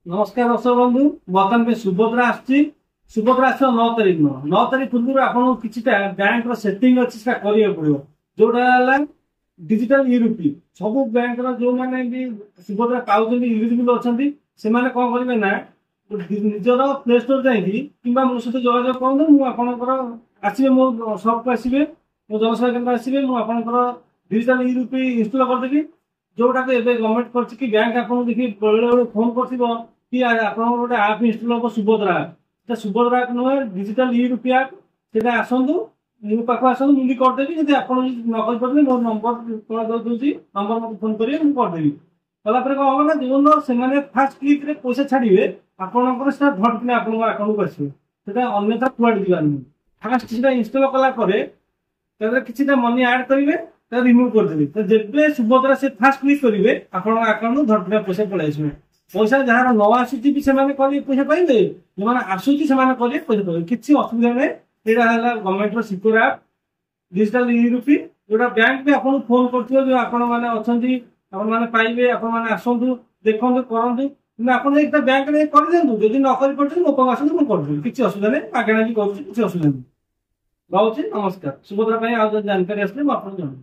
नमस्कार दर्शक बंधु बर्तमान पे सुभद्रा आसी सुभद्रा आस 9 तारिख न 9 तारिख पूर्व आपको कि बैंक सेटिंग अच्छी करा पड़ो जोटा डिजिटल यूपी सब बैंक जो मैंने भी सुभद्रा पाँच इलिजिबल अच्छा से कौन करेंगे ना निजर प्ले स्टोर जाकि मो सहित जोगाजोग करूँ मुझे आसवे मो सप को आसवे मो जनसेवा केन्द्र आसवे मुझे डिजिटल यूपी इनस्टल करदेवी जोटा गवर्नमेंट कर बैंक आपको देखिए बेले फोन कर कि आप गोटे आप इनस्टल हम सुभद्रा सुभद्रा नुहे डिजिटल यूपी आप से आसतु मो पाख आसतु मुझे करदेवी जब आप न कर मो नंबर दूसरी नंबर मत फोन करेंगे मुझे करदेवी कलापर कौन हम ना जो से फास्ट क्लिक पैसा छाड़े आपंकर से धड़कने आपको आकाउंट को आसो अन्यथा कुआड़े जावार नहीं फास्ट से इनस्टल कलापर कि मनी आड करेंगे रिमूव करदेवी तो जब सुभद्रा से फास्ट क्लिक करेंगे आप आकाउंट धड़कने पैसा पलि आस पैसा जहाँ न आसूची भी पैसा पाइबे जो आसूची पैसा पाइबे किसी असुविधा नहीं यहाँ गवर्नमेंट सिक्योर आप डिजिटल यूपी जोटा बैंक भी आपको फोन कर मैंने पाइबे आसतु देखु करूँ कि आप बैंक में कर दिखाँ जब न कर मो पास आसतु मुझे करदेवी किसी असुविधा नहीं मागणा भी करुँच किसी असुविधा नहीं रोचे नमस्कार सुभद्रा आज जानकारी आसले मुझे आपको जन